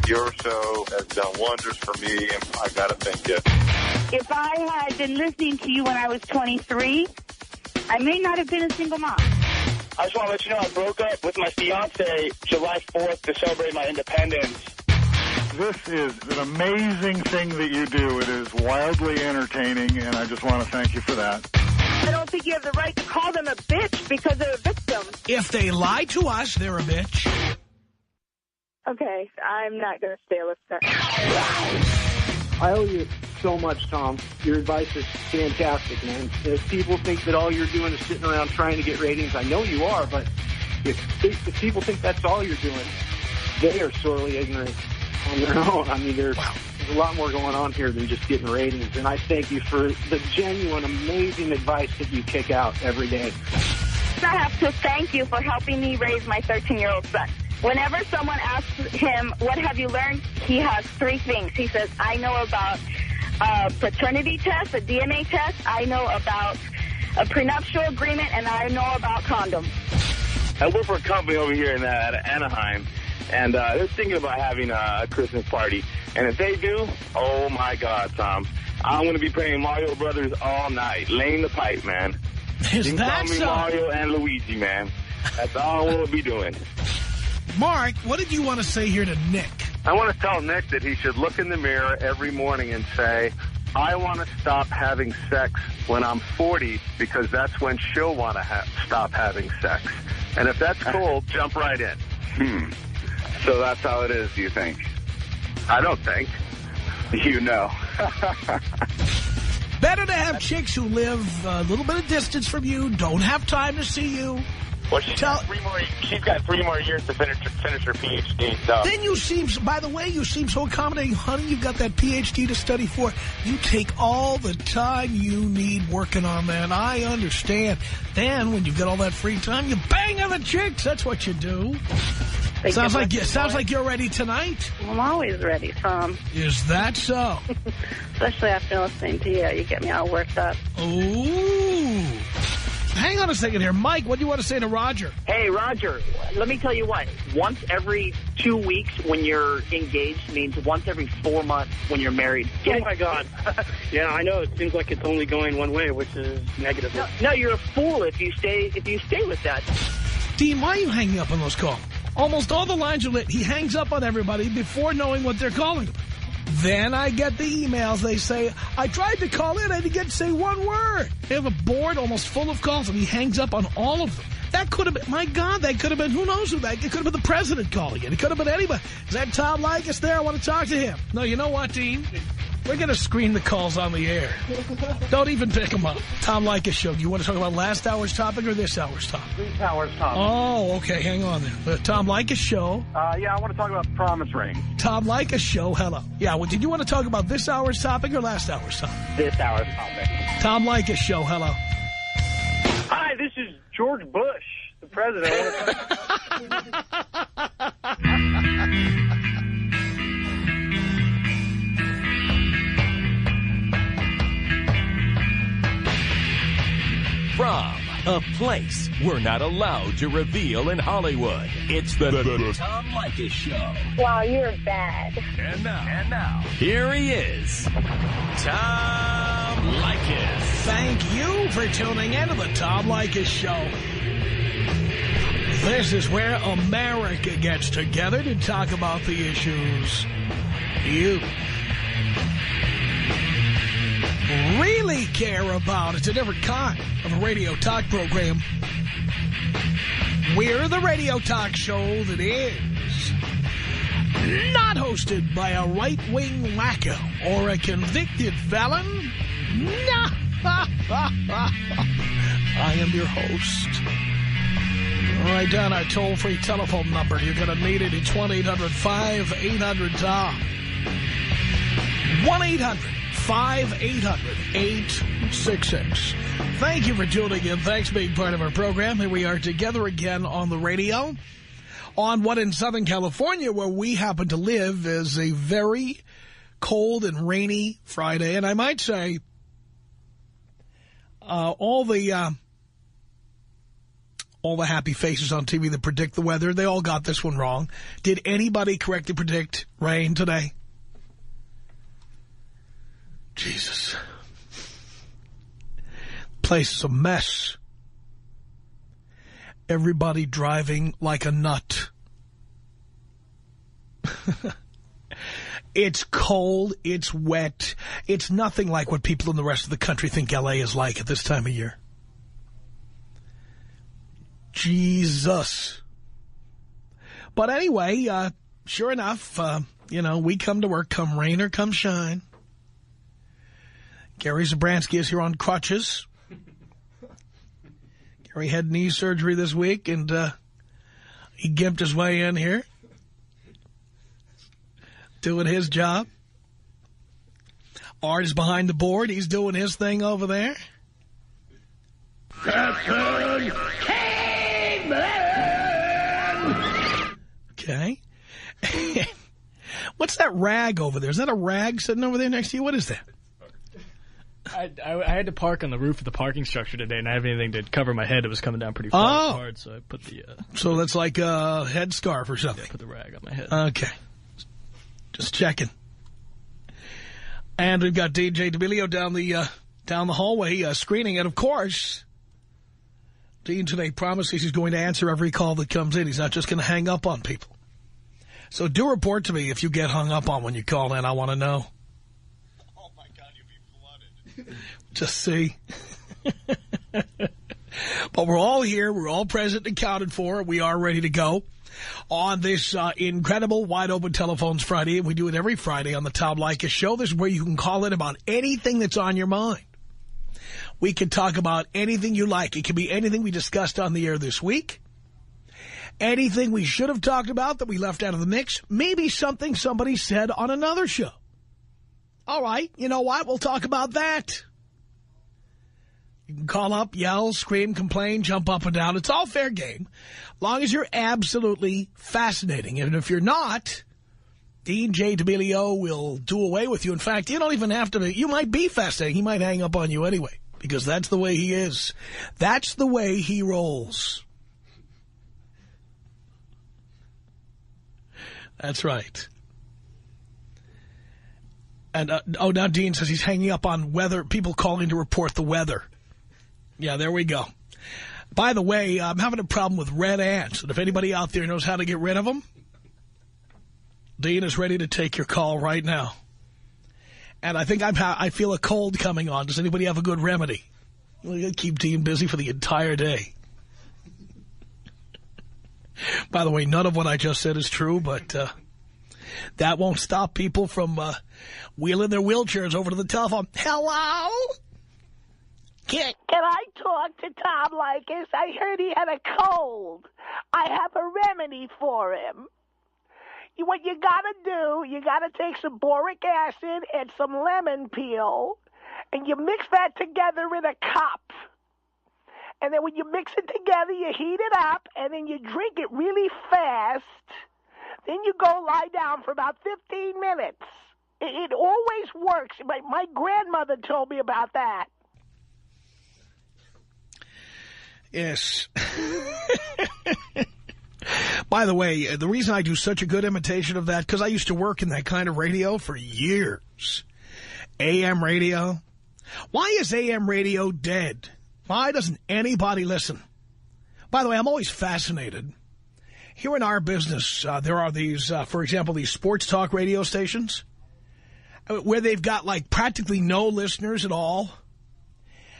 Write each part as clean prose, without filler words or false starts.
Your show has done wonders for me, and I got to thank you. If I had been listening to you when I was 23, I may not have been a single mom. I just want to let you know I broke up with my fiance July 4th to celebrate my independence. This is an amazing thing that you do. It is wildly entertaining, and I just want to thank you for that. I don't think you have the right to call them a bitch because they're a victim. If they lie to us, they're a bitch. Okay, I'm not going to stay a listener. I owe you so much, Tom. Your advice is fantastic, man. If people think that all you're doing is sitting around trying to get ratings, I know you are, but if people think that's all you're doing, they are sorely ignorant on their own. I mean, there's a lot more going on here than just getting ratings, and I thank you for the genuine, amazing advice that you kick out every day. I have to thank you for helping me raise my 13-year-old son. Whenever someone asks him, what have you learned, he has three things. He says, I know about a paternity test, a DNA test, I know about a prenuptial agreement, and I know about condoms. I work for a company over here in Anaheim, and they're thinking about having a Christmas party. And if they do, oh, my God, Tom, I'm going to be playing Mario Brothers all night, laying the pipe, man. Is you can that call me so? Mario and Luigi, man. That's all we'll be doing. Mark, what did you want to say here to Nick? I want to tell Nick that he should look in the mirror every morning and say, I want to stop having sex when I'm 40 because that's when she'll want to stop having sex. And if that's cool, jump right in. So that's how it is, do you think? I don't think. You know. Better to have chicks who live a little bit of distance from you, don't have time to see you. Well, she's got 3 more years to finish her PhD. So. Then you seem, by the way, you seem so accommodating. Honey, you've got that PhD to study for. You take all the time you need working on that. I understand. Then when you've got all that free time, you bang on the chicks. That's what you do. Sounds like you're ready tonight. I'm always ready, Tom. Is that so? Especially after listening to you. You get me all worked up. Ooh. Hang on a second here. Mike, what do you want to say to Roger? Hey, Roger, let me tell you what. Once every 2 weeks when you're engaged means once every 4 months when you're married. Oh, my God. Yeah, I know. It seems like it's only going one way, which is negative. No, you're a fool if you stay with that. Dean, why are you hanging up on those calls? Almost all the lines are lit. He hangs up on everybody before knowing what they're calling about. Then I get the emails. They say, I tried to call in. I didn't get to say one word. They have a board almost full of calls, and he hangs up on all of them. That could have been, my God, that could have been, who knows who that, it could have been the president calling it. It could have been anybody. Is that Tom Leykis there? I want to talk to him. No, you know what, Dean? We're going to screen the calls on the air. Don't even pick them up. Tom Leykis Show. Do you want to talk about last hour's topic or this hour's topic? This hour's topic. Oh, okay. Hang on there. The Tom Leykis Show. Yeah, I want to talk about the promise ring. Tom Leykis Show. Hello. Yeah, well, did you want to talk about this hour's topic or last hour's topic? This hour's topic. Tom Leykis Show. Hello. Hi, this is George Bush, the president. From a place we're not allowed to reveal in Hollywood, it's the Tom Leykis Show. Wow, you're bad. And now, here he is, Tom Leykis. Thank you for tuning in to the Tom Leykis Show. This is where America gets together to talk about the issues you really care about. It's a different kind of a radio talk program. We're the radio talk show that is not hosted by a right-wing wacko or a convicted felon. Nah. I am your host. Write down our toll-free telephone number. You're going to need it. It's 1-800-5800-TOM. 1-800-5800-866. Thank you for tuning in. Thanks for being part of our program. Here we are together again on the radio. On what in Southern California, where we happen to live, is a very cold and rainy Friday. And I might say all All the happy faces on TV that predict the weather, they all got this one wrong. Did anybody correctly predict rain today? Jesus. Place is a mess. Everybody driving like a nut. It's cold. It's wet. It's nothing like what people in the rest of the country think L.A. is like at this time of year. Jesus. But anyway, sure enough, we come to work, come rain or come shine. Gary Zabransky is here on crutches. Gary had knee surgery this week, and he gimped his way in here, doing his job. Art is behind the board. He's doing his thing over there. Okay. What's that rag over there? Is that a rag sitting over there next to you? What is that? I had to park on the roof of the parking structure today, and I didn't have anything to cover my head. It was coming down pretty hard, so I put the... so that's like a headscarf or something? Yeah, I put the rag on my head. Okay. Just checking. And we've got DJ DeMilio down the hallway screening it. Of course, Dean today promises he's going to answer every call that comes in. He's not just going to hang up on people. So do report to me if you get hung up on when you call in. I want to know. Oh, my God, you'll be flooded. Just see. But we're all here. We're all present and accounted for. We are ready to go on this incredible Wide Open Telephones Friday. And we do it every Friday on the Tom Leykis Show. This is where you can call in about anything that's on your mind. We can talk about anything you like. It can be anything we discussed on the air this week. Anything we should have talked about that we left out of the mix. Maybe something somebody said on another show. All right, you know what? We'll talk about that. You can call up, yell, scream, complain, jump up and down. It's all fair game, as long as you're absolutely fascinating. And if you're not, DJ DeMilio will do away with you. In fact, you don't even have to be. You might be fascinating. He might hang up on you anyway, because that's the way he is. That's the way he rolls. That's right. And, now Dean says he's hanging up on weather, people calling to report the weather. Yeah, there we go. By the way, I'm having a problem with red ants, and if anybody out there knows how to get rid of them, Dean is ready to take your call right now. And I think I feel a cold coming on. Does anybody have a good remedy? We're going to keep Dean busy for the entire day. By the way, none of what I just said is true, but that won't stop people from wheeling their wheelchairs over to the telephone. Hello? Can I talk to Tom Leykis? I heard he had a cold. I have a remedy for him. What you gotta do, you gotta take some boric acid and some lemon peel, and you mix that together in a cup. And then when you mix it together, you heat it up, and then you drink it really fast. Then you go lie down for about 15 minutes. It always works. My grandmother told me about that. Yes. By the way, the reason I do such a good imitation of that, because I used to work in that kind of radio for years. AM radio. Why is AM radio dead? Why doesn't anybody listen? By the way, I'm always fascinated. Here in our business, there are these, for example, these sports talk radio stations where they've got like practically no listeners at all.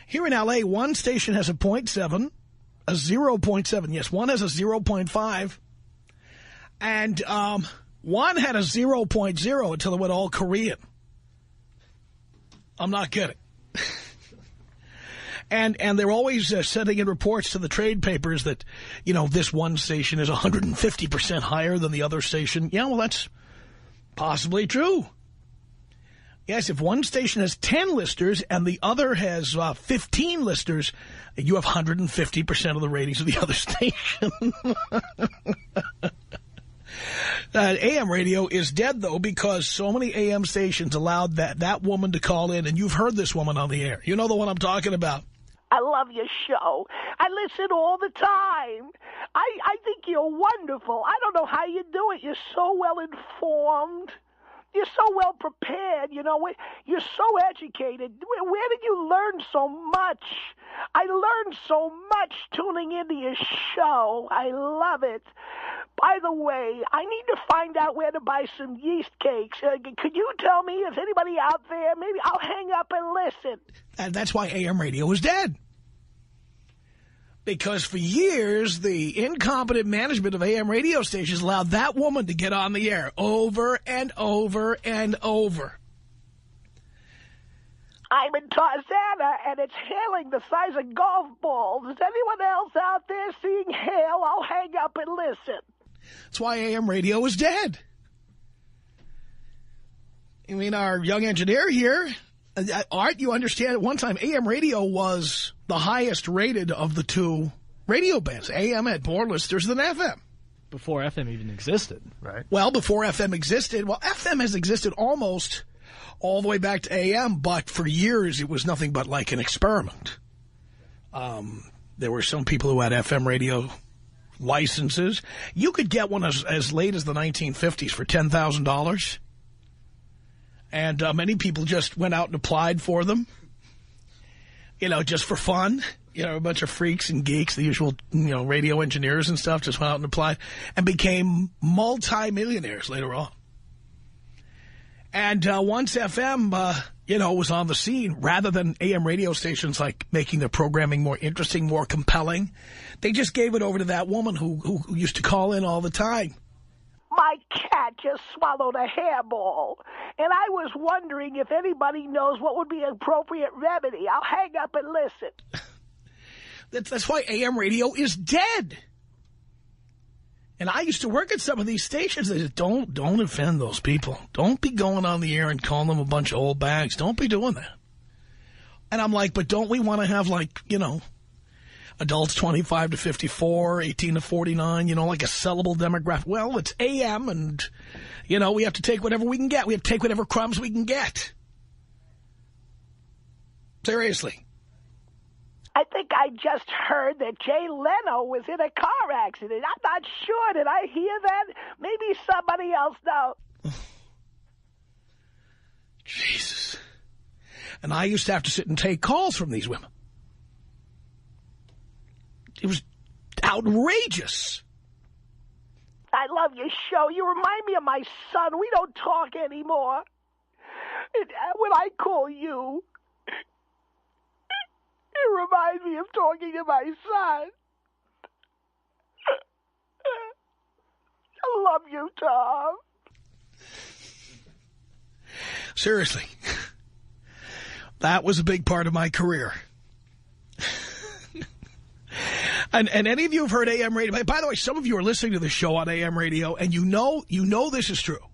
Here in L.A., one station has a 0.7, a 0.7. Yes, one has a 0.5. And one had a 0.0 until it went all Korean. I'm not kidding. And they're always sending in reports to the trade papers that, you know, this one station is 150% higher than the other station. Yeah, well, that's possibly true. Yes, if one station has 10 listeners and the other has 15 listeners, you have 150% of the ratings of the other station. AM radio is dead, though, because so many AM stations allowed that woman to call in, and you've heard this woman on the air. You know the one I'm talking about. I love your show. I listen all the time. I think you're wonderful. I don't know how you do it. You're so well informed. You're so well prepared. You know, you're so educated. Where did you learn so much? I learned so much tuning into your show. I love it. By the way, I need to find out where to buy some yeast cakes. Could you tell me if anybody out there? Maybe I'll hang up and listen. And that's why AM radio was dead. Because for years, the incompetent management of AM radio stations allowed that woman to get on the air over and over and over. I'm in Tarzana, and it's hailing the size of golf balls. Is anyone else out there seeing hail? I'll hang up and listen. That's why AM radio is dead. I mean, our young engineer here, Art, you understand at one time AM radio was the highest rated of the two radio bands. AM had more listeners than FM. Before FM even existed, right? Well, before FM existed, well, FM has existed almost all the way back to AM, but for years it was nothing but like an experiment. There were some people who had FM radio licenses. You could get one as late as the 1950s for $10,000. And many people just went out and applied for them, you know, just for fun. You know, a bunch of freaks and geeks, the usual, you know, radio engineers and stuff, just went out and applied and became multi-millionaires later on. And once FM, you know, was on the scene, rather than AM radio stations like making their programming more interesting, more compelling, they just gave it over to that woman who used to call in all the time. My cat just swallowed a hairball, and I was wondering if anybody knows what would be an appropriate remedy. I'll hang up and listen. That's why AM radio is dead. And I used to work at some of these stations. They said, don't offend those people. Don't be going on the air and calling them a bunch of old bags. Don't be doing that. And I'm like, but don't we want to have, like, you know, adults 25 to 54, 18 to 49, you know, like a sellable demographic. Well, it's AM and, you know, we have to take whatever we can get. We have to take whatever crumbs we can get. Seriously. I think I just heard that Jay Leno was in a car accident. I'm not sure. Did I hear that? Maybe somebody else knows. Jesus. And I used to have to sit and take calls from these women. It was outrageous. I love your show. You remind me of my son. We don't talk anymore. When I call you, it reminds me of talking to my son. I love you, Tom. Seriously. That was a big part of my career. And any of you have heard AM radio. By the way, some of you are listening to the show on AM radio, and you know this is true.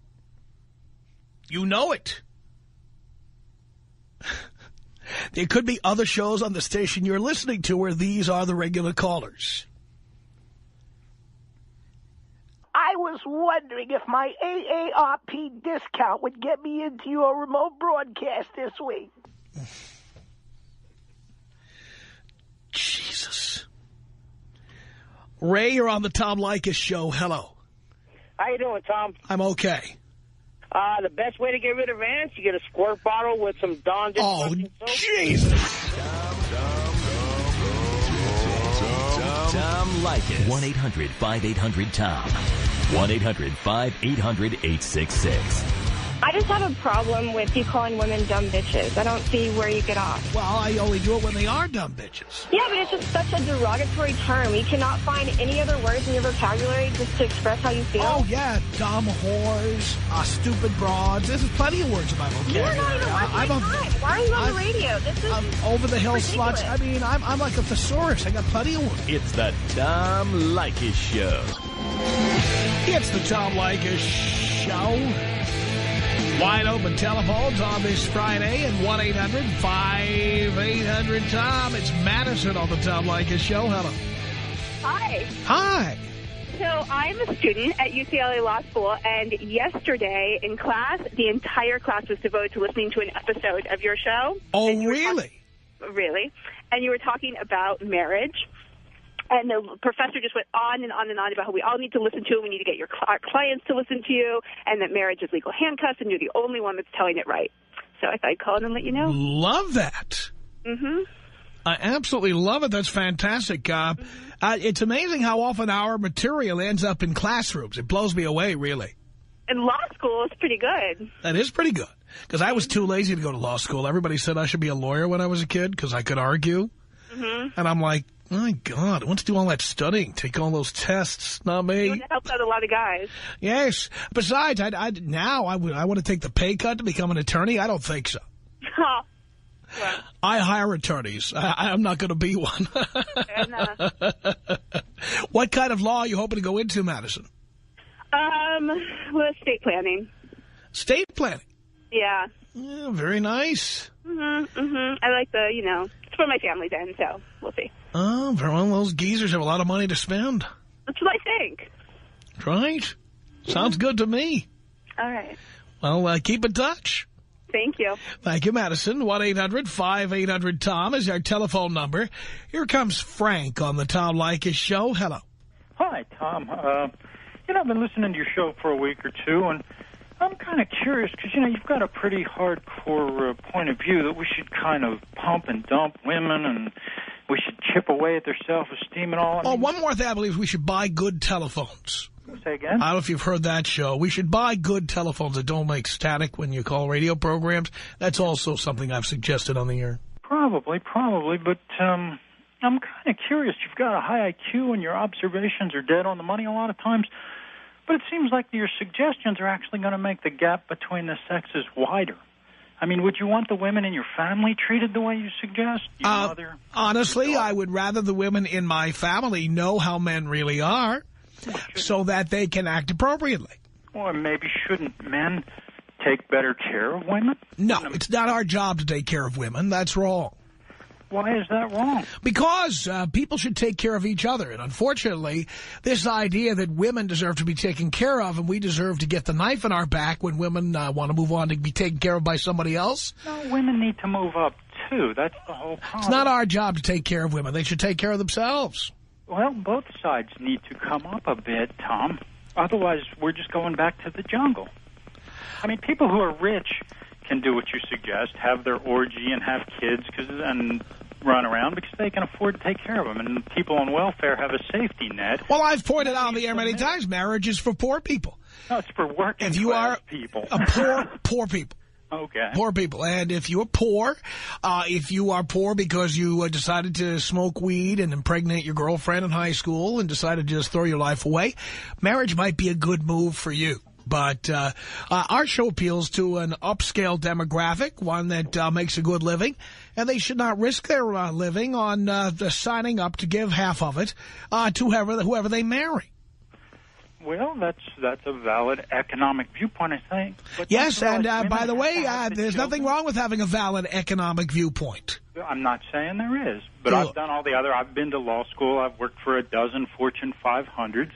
You know it. There could be other shows on the station you're listening to where these are the regular callers. I was wondering if my AARP discount would get me into your remote broadcast this week. Jesus. Ray, you're on the Tom Leykis show. Hello. How you doing, Tom? I'm okay. The best way to get rid of ants, you get a squirt bottle with some Dawn dishwashing soap. Jesus. Tom Leykis. 1-800-5800-TOM. 1-800-5800-866. I just have a problem with you calling women dumb bitches. I don't see where you get off. Well, I only do it when they are dumb bitches. Yeah, but it's just such a derogatory term. You cannot find any other words in your vocabulary just to express how you feel. Oh, yeah. Dumb whores, stupid broads. There's plenty of words in my vocabulary. You're not even worth my time. Why are you on the radio? This is over-the-hill sluts. I mean, I'm like a thesaurus. I got plenty of words. It's the Tom Leykis Show. It's the Tom Leykis Show. Wide open telephones on this Friday at 1-800-5800-TOM. It's Madison on the Tom Leykis Show. Hello. Hi. Hi. So I'm a student at UCLA Law School, and yesterday in class, the entire class was devoted to listening to an episode of your show. Oh, really? Really. and you were talking about marriage. And the professor just went on and on and on about how we all need to listen to him. We need to get our clients to listen to you, and that marriage is legal handcuffs, and you're the only one that's telling it right. So I thought I'd call in and let you know. Love that. Mm-hmm. I absolutely love it. That's fantastic. It's amazing how often our material ends up in classrooms. It blows me away, really. And law school is pretty good. That is pretty good. Because I was too lazy to go to law school. Everybody said I should be a lawyer when I was a kid because I could argue. Mm-hmm. And I'm like, my God, I want to do all that studying, take all those tests. Not me. It helps out a lot of guys. Yes. Besides, now I want to take the pay cut to become an attorney. I don't think so. Well, I hire attorneys. I'm not going to be one. And, what kind of law are you hoping to go into, Madison? Well, estate planning. State planning? Yeah. Yeah, very nice. Mm-hmm, mm-hmm. I like it's for my family then, so we'll see. Oh, very well. Those geezers have a lot of money to spend. That's what I think. Right. Sounds good to me. All right. Well, keep in touch. Thank you. Thank you, Madison. 1-800-5800-TOM is our telephone number. Here comes Frank on the Tom Leykis Show. Hello. Hi, Tom. I've been listening to your show for a week or two, and I'm kind of curious because, you've got a pretty hardcore point of view that we should kind of pump and dump women and we should chip away at their self-esteem and all. One more thing I believe we should buy good telephones. Say again? I don't know if you've heard that show. We should buy good telephones that don't make static when you call radio programs. That's also something I've suggested on the air. Probably, but I'm kind of curious. You've got a high IQ and your observations are dead on the money a lot of times, but it seems like your suggestions are actually going to make the gap between the sexes wider. I mean, would you want the women in your family treated the way you suggest? Honestly, I would rather the women in my family know how men really are so that they can act appropriately. Or maybe shouldn't men take better care of women? No, it's not our job to take care of women. That's wrong. Why is that wrong? Because people should take care of each other. And unfortunately, this idea that women deserve to be taken care of and we deserve to get the knife in our back when women want to move on to be taken care of by somebody else. No, women need to move up, too. That's the whole problem. It's not our job to take care of women. They should take care of themselves. Well, both sides need to come up a bit, Tom. Otherwise, we're just going back to the jungle. I mean, people who are rich can do what you suggest, have their orgy and have kids and run around because they can afford to take care of them. And people on welfare have a safety net. Well, I've pointed out on the air many times, marriage is for poor people. No, it's for working if you class are people. Poor people. Okay. Poor people. And if you're poor, if you are poor because you decided to smoke weed and impregnate your girlfriend in high school and decided to just throw your life away, marriage might be a good move for you. But our show appeals to an upscale demographic, one that makes a good living, and they should not risk their living on signing up to give half of it to whoever they marry. Well, that's a valid economic viewpoint, I think. But yes, and by the way, there's nothing wrong with having a valid economic viewpoint. I'm not saying there is, but I've done all the other. I've been to law school. I've worked for a dozen Fortune 500s.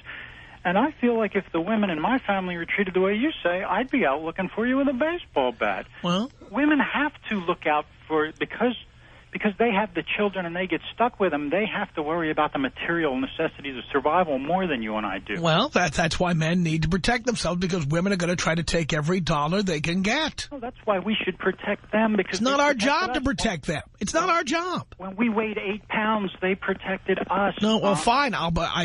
And I feel like if the women in my family were treated the way you say, I'd be out looking for you with a baseball bat. Well, women have to look out for because they have the children and they get stuck with them. They have to worry about the material necessities of survival more than you and I do. Well, that's why men need to protect themselves, because women are going to try to take every dollar they can get. Well, that's why we should protect them. Because it's not our job to protect them. It's not our job. When we weighed 8 pounds, they protected us. No, well, fine.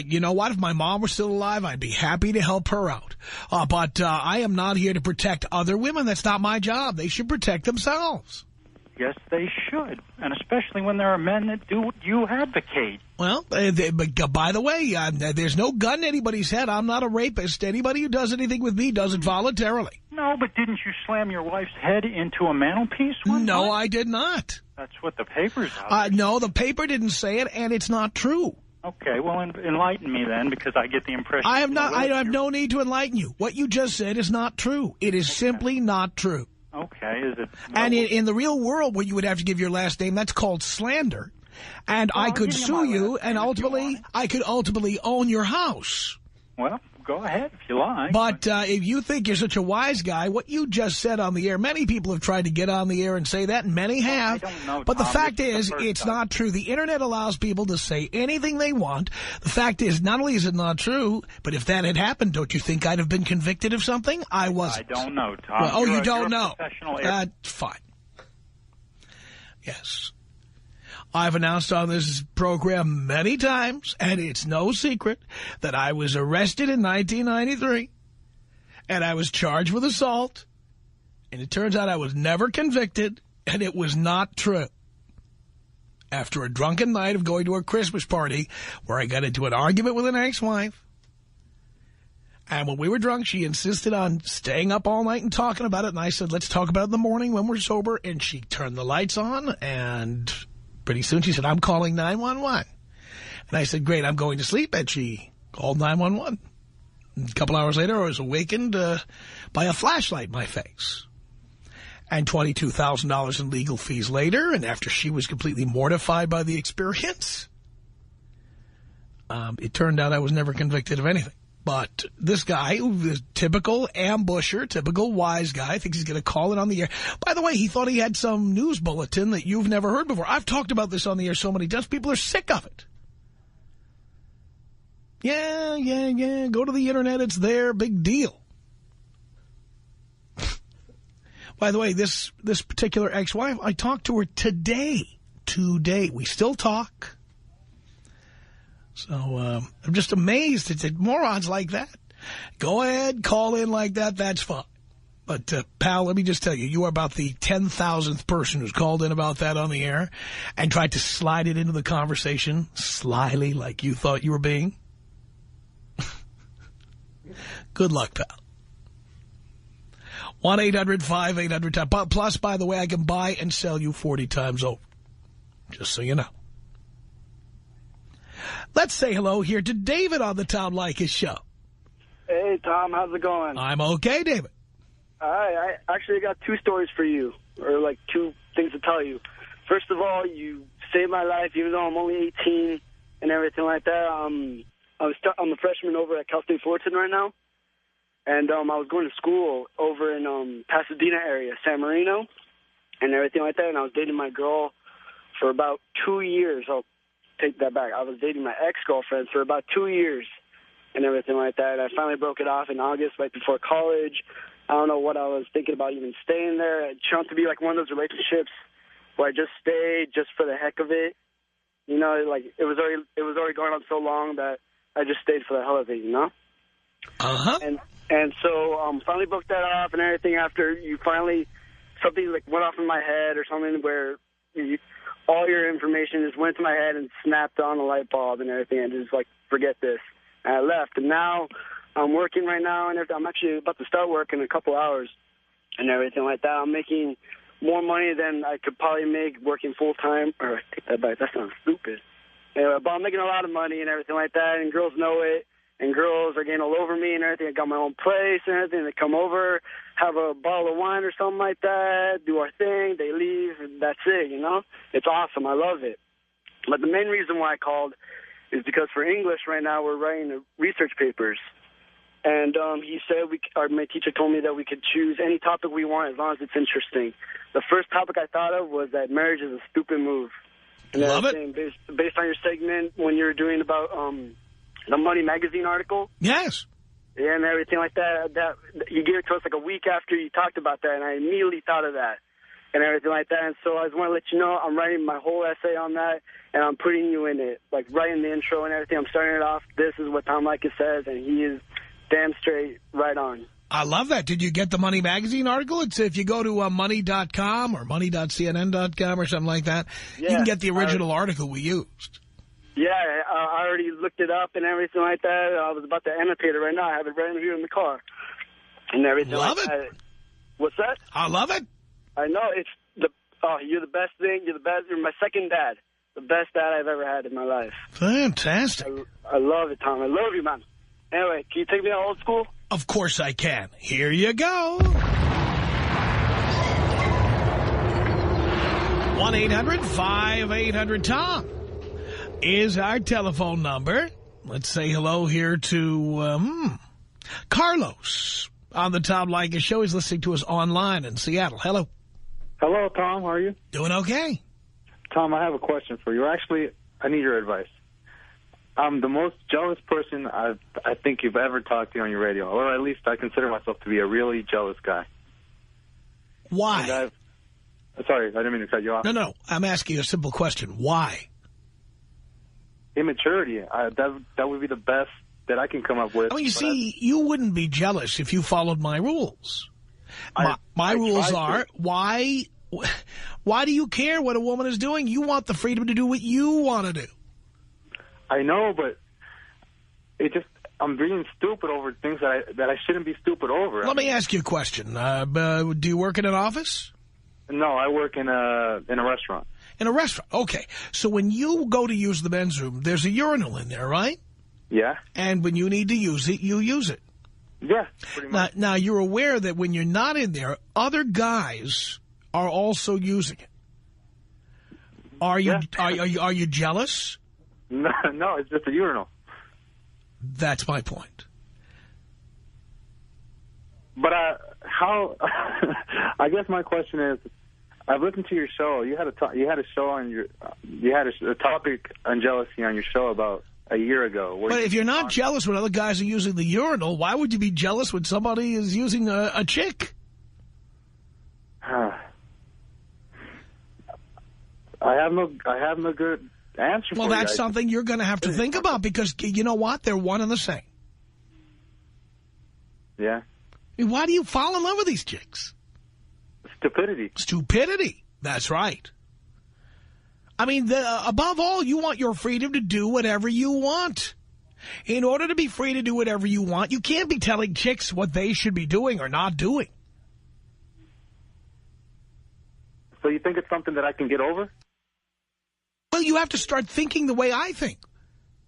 You know what? If my mom were still alive, I'd be happy to help her out. But I am not here to protect other women. That's not my job. They should protect themselves. Yes, they should, and especially when there are men that do what you advocate. Well, but by the way, there's no gun to anybody's head. I'm not a rapist. Anybody who does anything with me does it voluntarily. No, but didn't you slam your wife's head into a mantelpiece one time? No, I did not. That's what the paper's no, the paper didn't say it, and it's not true. Okay, well, enlighten me then, because I get the impression... I have no need to enlighten you. What you just said is not true. It is simply not true. Okay, is it... And in the real world where you would have to give your last name, that's called slander. And I could sue you, and I could ultimately own your house. Well, go ahead if you like. But if you think you're such a wise guy, what you just said on the air, many people have tried to get on the air and say that, and many have. I don't know, but Tom, the fact this is, the it's not true. The Internet allows people to say anything they want. The fact is, not only is it not true, but if that had happened, don't you think I'd have been convicted of something? I wasn't. I don't know, Tom. Well, you don't you're know. That's fine. Yes. I've announced on this program many times, and it's no secret, that I was arrested in 1993, and I was charged with assault, and it turns out I was never convicted, and it was not true. After a drunken night of going to a Christmas party where I got into an argument with an ex-wife, and when we were drunk, she insisted on staying up all night and talking about it, and I said, let's talk about it in the morning when we're sober, and she turned the lights on, and pretty soon she said, I'm calling 911. And I said, great, I'm going to sleep. And she called 911. A couple hours later, I was awakened by a flashlight in my face. And $22,000 in legal fees later, and after she was completely mortified by the experience, it turned out I was never convicted of anything. But this guy, who is typical ambusher, typical wise guy, thinks he's going to call it on the air. By the way, he thought he had some news bulletin that you've never heard before. I've talked about this on the air so many times. People are sick of it. Yeah. Go to the Internet. It's there. Big deal. By the way, this particular ex-wife, I talked to her today. We still talk. So I'm just amazed at morons like that. Go ahead, call in like that, that's fine. But, pal, let me just tell you, you are about the 10,000th person who's called in about that on the air and tried to slide it into the conversation slyly like you thought you were being. Good luck, pal. 1-800-5800-TOM. Plus, by the way, I can buy and sell you 40 times over. Just so you know. Let's say hello here to David on the Tom Leykis show. Hey, Tom, how's it going? I'm okay, David. I actually got two stories for you, or like two things to tell you. First of all, you saved my life, even though I'm only 18 and everything like that. I'm a freshman over at Cal State Fullerton right now, and I was going to school over in Pasadena area, San Marino, and everything like that, and I was dating my girl for about 2 years. Take that back. I was dating my ex-girlfriend for about 2 years and everything like that. I finally broke it off in August, right before college. I don't know what I was thinking about even staying there. It turned out to be like one of those relationships where I just stayed just for the heck of it. You know, like it was already going on so long that I just stayed for the hell of it, you know? Uh-huh. And so finally broke that off and everything after something like went off in my head or something where all your information just went to my head and snapped on a light bulb and everything, and just like, forget this. And I left. And now I'm working right now, and I'm actually about to start work in a couple hours and everything like that. I'm making more money than I could probably make working full-time. Or take that back. That sounds stupid. Anyway, but I'm making a lot of money and everything like that, and girls know it. And girls are getting all over me and everything. I got my own place and everything. They come over, have a bottle of wine or something like that, do our thing, they leave, and that's it, you know? It's awesome. I love it. But the main reason why I called is because for English right now we're writing research papers. And he said, my teacher told me that we could choose any topic we want as long as it's interesting. The first topic I thought of was that marriage is a stupid move. And love it. Based on your segment when you were doing about the Money Magazine article. Yes. Yeah, and everything like that. You gave it to us like a week after you talked about that, and I immediately thought of that and everything like that. And so I just want to let you know I'm writing my whole essay on that, and I'm putting you in it, like writing the intro and everything. I'm starting it off. This is what Tom Leykis says, and he is damn straight right on. I love that. Did you get the Money Magazine article? It's if you go to money.com or money.cnn.com or something like that, you can get the original article we used. Yeah, I already looked it up and everything like that. I was about to annotate it right now. I have it right here in the car and everything love like it. that. What's that? I love it. I know. You're the best thing. You're the best. You're my second dad. The best dad I've ever had in my life. Fantastic. I love it, Tom. I love you, man. Anyway, can you take me to old school? Of course I can. Here you go. 1-800-5800-TOM is our telephone number. Let's say hello here to Carlos on the Tom Leykis show. He's listening to us online in Seattle. Hello. Hello, Tom. How are you? Doing okay. Tom, I have a question for you. Actually, I need your advice. I'm the most jealous person I think you've ever talked to on your radio, or at least I consider myself to be a really jealous guy. Why? Sorry, I didn't mean to cut you off. No. I'm asking a simple question. Why? Immaturity. That would be the best that I can come up with. I mean, you see, you wouldn't be jealous if you followed my rules. My rules are, why do you care what a woman is doing? You want the freedom to do what you want to do. I know, but I'm being stupid over things that I shouldn't be stupid over. Let me ask you a question. Do you work in an office? No, I work in a restaurant. In a restaurant. Okay. So when you go to use the men's room, there's a urinal in there, right? Yeah. And when you need to use it, you use it. Yeah, pretty much. Now, you're aware that when you're not in there, other guys are also using it. Are you jealous? No, it's just a urinal. That's my point. But how? I guess my question is, I've listened to your show. You had a show on you had a topic on jealousy on your show about a year ago. But if you're not jealous when other guys are using the urinal, why would you be jealous when somebody is using a chick? I have no good answer for you. Well, that's something you're going to have to think about, because you know what? They're one and the same. Yeah. I mean, why do you fall in love with these chicks? Stupidity. Stupidity. That's right. I mean, above all, you want your freedom to do whatever you want. In order to be free to do whatever you want, you can't be telling chicks what they should be doing or not doing. So you think it's something that I can get over? Well, you have to start thinking the way I think.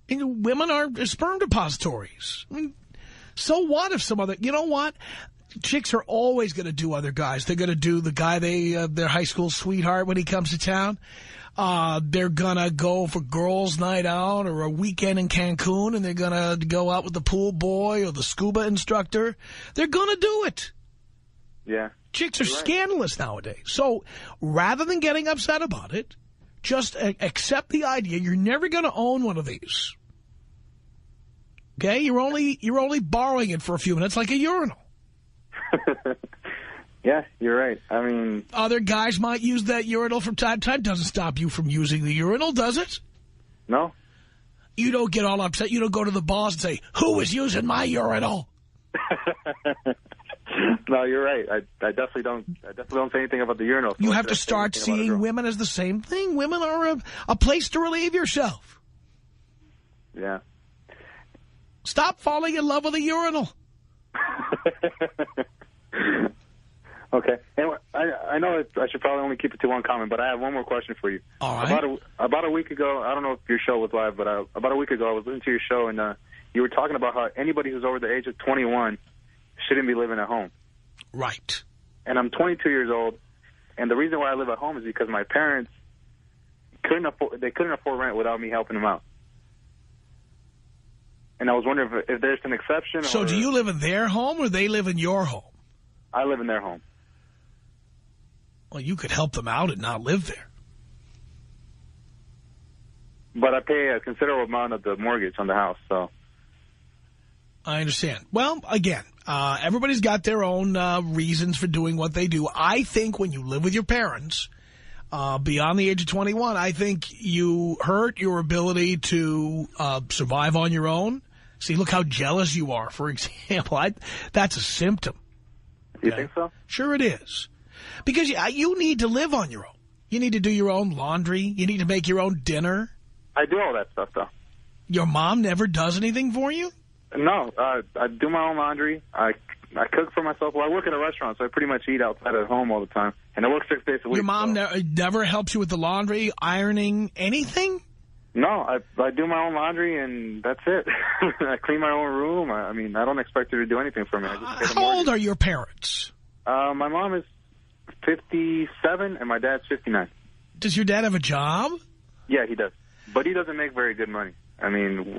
I mean, women are sperm depositories. I mean, so what if some other... You know what? Chicks are always going to do other guys. They're going to do the guy their high school sweetheart when he comes to town. They're going to go for girls' night out or a weekend in Cancun, and they're going to go out with the pool boy or the scuba instructor. They're going to do it. Yeah. Chicks are scandalous nowadays. So rather than getting upset about it, just accept the idea you're never going to own one of these. Okay? You're only borrowing it for a few minutes like a urinal. Yeah, you're right. I mean... Other guys might use that urinal from time to time. Doesn't stop you from using the urinal, does it? No. You don't get all upset. You don't go to the boss and say, who is using my urinal? No, you're right. I definitely don't say anything about the urinal. You have to start seeing women as the same thing. Women are a place to relieve yourself. Yeah. Stop falling in love with a urinal. Okay. Anyway, I know I should probably only keep it to one comment, but I have one more question for you. All right. About a week ago, I don't know if your show was live, but about a week ago I was listening to your show, and you were talking about how anybody who's over the age of 21 shouldn't be living at home. Right. And I'm 22 years old, and the reason why I live at home is because my parents couldn't afford rent without me helping them out. And I was wondering if there's an exception. So do you live in their home or they live in your home? I live in their home. Well, you could help them out and not live there. But I pay a considerable amount of the mortgage on the house, so. I understand. Well, again, everybody's got their own reasons for doing what they do. I think when you live with your parents, beyond the age of 21, I think you hurt your ability to survive on your own. See, look how jealous you are, for example. That's a symptom. You think so? Sure it is. Because you need to live on your own. You need to do your own laundry. You need to make your own dinner. I do all that stuff, though. Your mom never does anything for you? No. I do my own laundry. I cook for myself. Well, I work in a restaurant, so I pretty much eat outside at home all the time. And I work 6 days a week. Your mom never helps you with the laundry, ironing, anything? No, I do my own laundry, and that's it. I clean my own room. I mean, I don't expect her to do anything for me. I just How old are your parents? My mom is 57, and my dad's 59. Does your dad have a job? Yeah, he does. But he doesn't make very good money. I mean,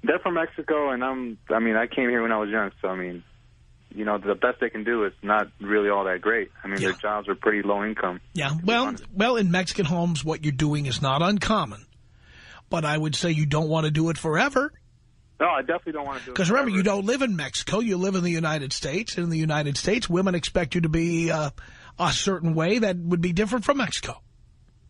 They're from Mexico, and I came here when I was young, so, I mean, you know, the best they can do is not really all that great. I mean, their jobs are pretty low income. Yeah, well, in Mexican homes, what you're doing is not uncommon. But I would say you don't want to do it forever. No, I definitely don't want to do it. Because remember, you don't live in Mexico. You live in the United States. And in the United States, women expect you to be a certain way that would be different from Mexico.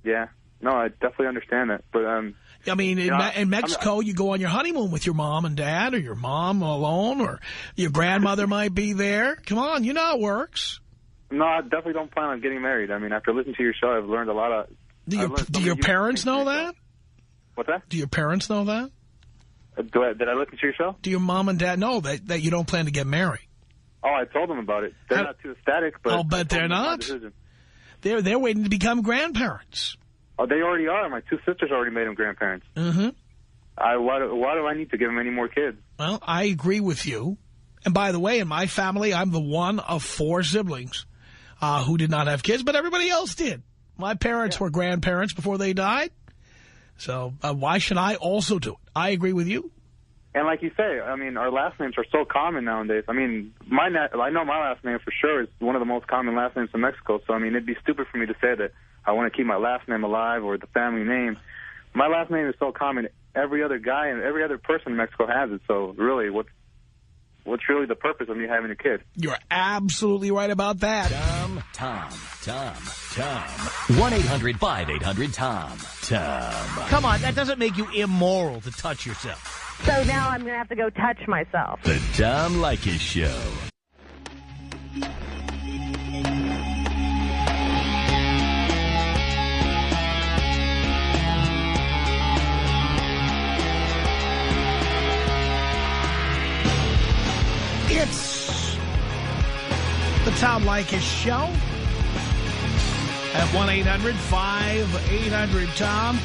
Yeah. No, I definitely understand that. But I mean, in Mexico, you go on your honeymoon with your mom and dad, or your mom alone, or your grandmother might be there. Come on, you know how it works. No, I definitely don't plan on getting married. I mean, after listening to your show, I've learned a lot of... Do your parents know that? What's that? Do your parents know that? Did I listen to your show? Do your mom and dad know that you don't plan to get married? Oh, I told them about it. They're not too ecstatic, but... I'll bet they're not. They're waiting to become grandparents. Oh, they already are. My two sisters already made them grandparents. Mm-hmm. Why do I need to give them any more kids? Well, I agree with you. And by the way, in my family, I'm the one of 4 siblings who did not have kids, but everybody else did. My parents were grandparents before they died. So why should I also do it? I agree with you. And like you say, I mean, our last names are so common nowadays. I mean, I know my last name for sure is one of the most common last names in Mexico. So, I mean, it'd be stupid for me to say that I want to keep my last name alive or the family name. My last name is so common. Every other guy and every other person in Mexico has it. So, really, what's really the purpose of me having a kid? You're absolutely right about that. Tom. 1-800-5800-TOM. Tom. Come on, that doesn't make you immoral to touch yourself. So now I'm going to have to go touch myself. The Tom Leykis Show. It's the Tom Leykis Show at 1-800-5800-TOM.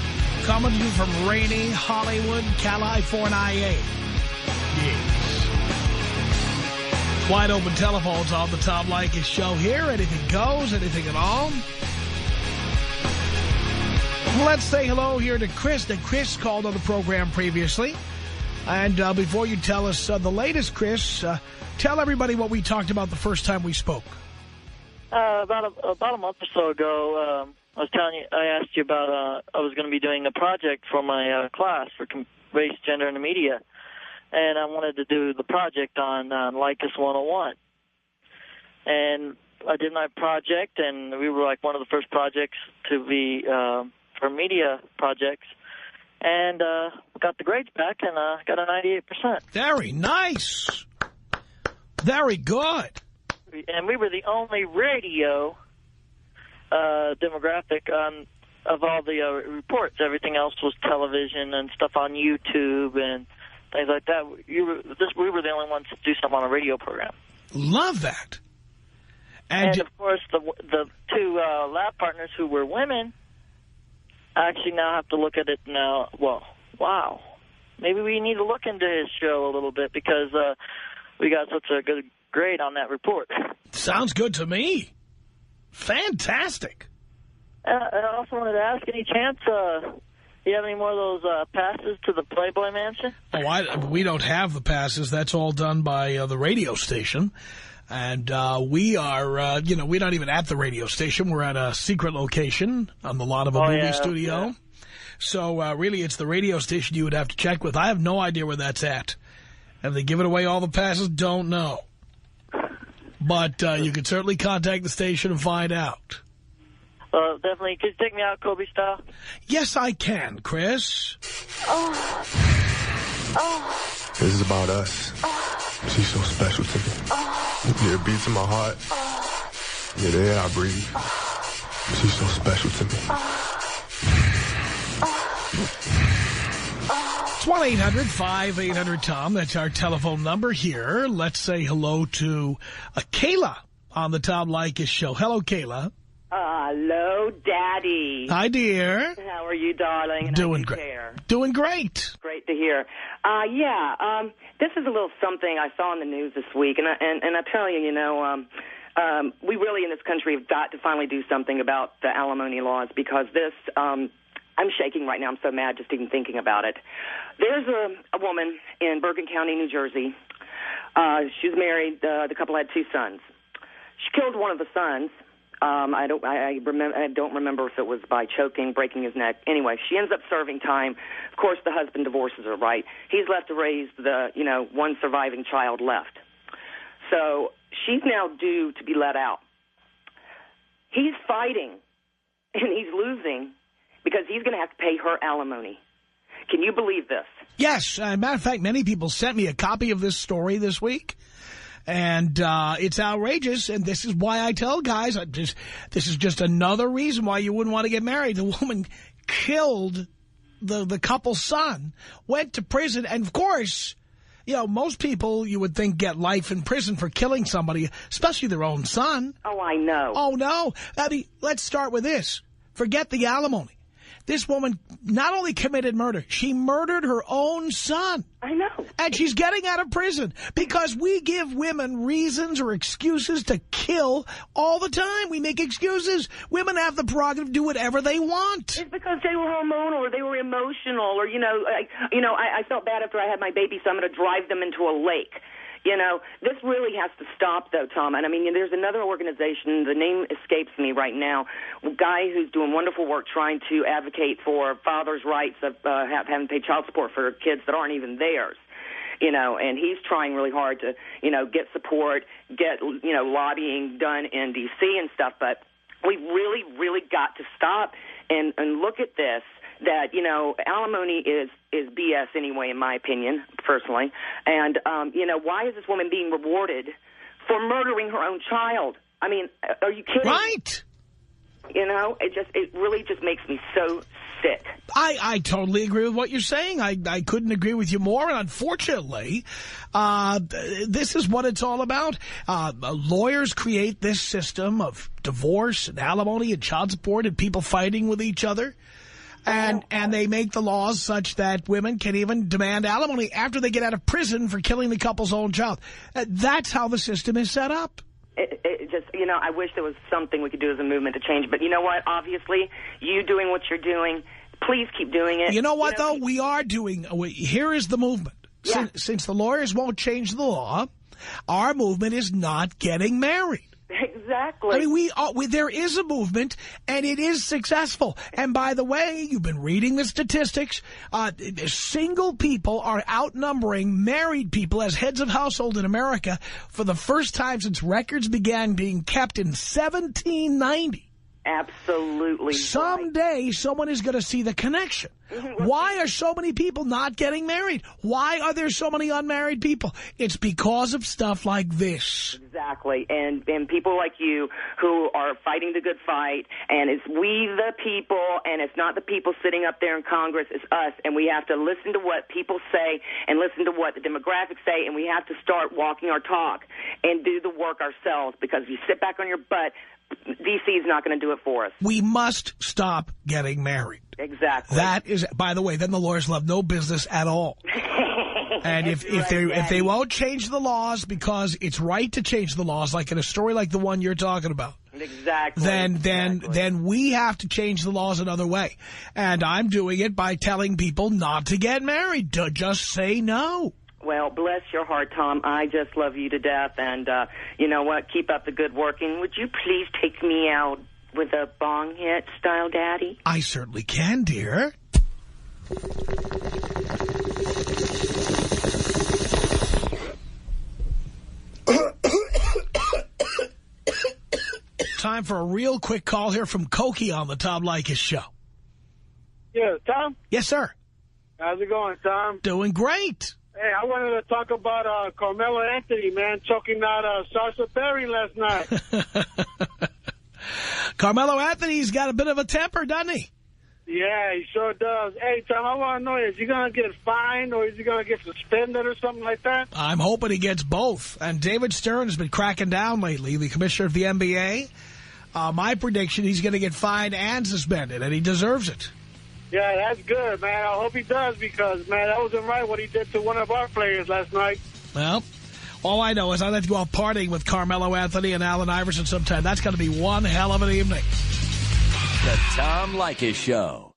Coming to you from rainy Hollywood, California. Yes. Wide open telephones on the Tom Leykis Show here. Anything goes, anything at all. Let's say hello here to Chris. Now, Chris called on the program previously. And before you tell us the latest, Chris, tell everybody what we talked about the first time we spoke. About a month or so ago, I was telling you, I asked you about, I was going to be doing a project for my class for race, gender, and the media. And I wanted to do the project on Leykis 101. And I did my project, and we were like one of the first projects to be for media projects. And got the grades back and got a 98%. Very nice. Very good. And we were the only radio demographic of all the reports. Everything else was television and stuff on YouTube and things like that. We were the only ones to do something on a radio program. Love that. And of course, the 2 lab partners who were women actually now have to look at it now. Well, wow. Maybe we need to look into his show a little bit because we got such a good grade on that report. Sounds good to me. Fantastic. I also wanted to ask, any chance you have any more of those passes to the Playboy Mansion? Oh, we don't have the passes. That's all done by the radio station. And we are, we're not even at the radio station. We're at a secret location on the lot of a movie studio. Yeah. So really, it's the radio station you would have to check with. I have no idea where that's at. Have they given away all the passes? Don't know. But you can certainly contact the station and find out. Definitely. Could you take me out Kobe style? Yes, I can, Chris. Oh. This is about us. She's so special to me. Yeah, it beats in my heart. Yeah, the air I breathe. She's so special to me. It's 1-800-5800-TOM. That's our telephone number here. Let's say hello to Kayla on the Tom Leykis Show. Hello, Kayla. Hello, Daddy. Hi, dear. How are you, darling? And Doing great. Doing great. Great to hear. This is a little something I saw in the news this week, and I tell you, we really in this country have got to finally do something about the alimony laws because this I'm shaking right now. I'm so mad just even thinking about it. There's a woman in Bergen County, New Jersey. She's married. The couple had 2 sons. She killed one of the sons. I don't remember if it was by choking, breaking his neck. Anyway, she ends up serving time. Of course, the husband divorces her, right? He's left to raise the, one surviving child left. So she's now due to be let out. He's fighting, and he's losing because he's going to have to pay her alimony. Can you believe this? Yes. As a matter of fact, many people sent me a copy of this story this week. And it's outrageous, and this is why I tell guys, this is just another reason why you wouldn't want to get married. The woman killed the couple's son, went to prison, and of course, most people you would think get life in prison for killing somebody, especially their own son. Oh, I know. Oh, no. I mean, let's start with this. Forget the alimony. This woman not only committed murder, she murdered her own son. I know. And she's getting out of prison because we give women reasons or excuses to kill all the time. We make excuses. Women have the prerogative to do whatever they want. It's because they were hormonal or they were emotional or, I felt bad after I had my baby, so I'm going to drive them into a lake. This really has to stop, though, Tom. And, there's another organization, the name escapes me right now, a guy who's doing wonderful work trying to advocate for fathers' rights of having to pay child support for kids that aren't even theirs. And he's trying really hard to, get support, get, lobbying done in D.C. and stuff. But we really, really got to stop and look at this. That, alimony is BS anyway, in my opinion, personally. And, why is this woman being rewarded for murdering her own child? I mean, are you kidding? Right. It really just makes me so sick. I totally agree with what you're saying. I couldn't agree with you more. And unfortunately, this is what it's all about. Lawyers create this system of divorce and alimony and child support and people fighting with each other. And they make the laws such that women can even demand alimony after they get out of prison for killing the couple's own child. That's how the system is set up. It just, I wish there was something we could do as a movement to change. But you know what? Obviously, you doing what you're doing, please keep doing it. You know what, though? We are doing, here is the movement. Yeah. Since the lawyers won't change the law, our movement is not getting married. Exactly. I mean, there is a movement, and it is successful. And by the way, you've been reading the statistics. Single people are outnumbering married people as heads of household in America for the first time since records began being kept in 1790. Absolutely. Someday, someone is going to see the connection. Why are so many people not getting married? Why are there so many unmarried people? It's because of stuff like this. Exactly. And people like you who are fighting the good fight, and it's we the people, and it's not the people sitting up there in Congress, it's us, and we have to listen to what people say and listen to what the demographics say, and we have to start walking our talk and do the work ourselves, because if you sit back on your butt, D.C. is not going to do it for us. We must stop getting married. Exactly. That is, by the way, then the lawyers will have no business at all. And if they won't change the laws because it's right to change the laws, like in a story like the one you're talking about, exactly, then we have to change the laws another way. And I'm doing it by telling people not to get married. Just say no. Well, bless your heart, Tom. I just love you to death. And you know what? Keep up the good work. And would you please take me out with a bong hit style, Daddy? I certainly can, dear. Time for a real quick call here from Cokie on the Tom Leykis Show. Yeah, Tom? Yes, sir. How's it going, Tom? Doing great. Hey, I wanted to talk about Carmelo Anthony, man, choking out Sasha Perry last night. Carmelo Anthony's got a bit of a temper, doesn't he? Yeah, he sure does. Hey, Tom, I want to know, is he going to get fined or is he going to get suspended or something like that? I'm hoping he gets both. And David Stern has been cracking down lately, the commissioner of the NBA. My prediction, he's going to get fined and suspended, and he deserves it. Yeah, that's good, man. I hope he does because, man, that wasn't right what he did to one of our players last night. Well, all I know is I'd like to go out partying with Carmelo Anthony and Allen Iverson sometime. That's going to be one hell of an evening. The Tom Leykis Show.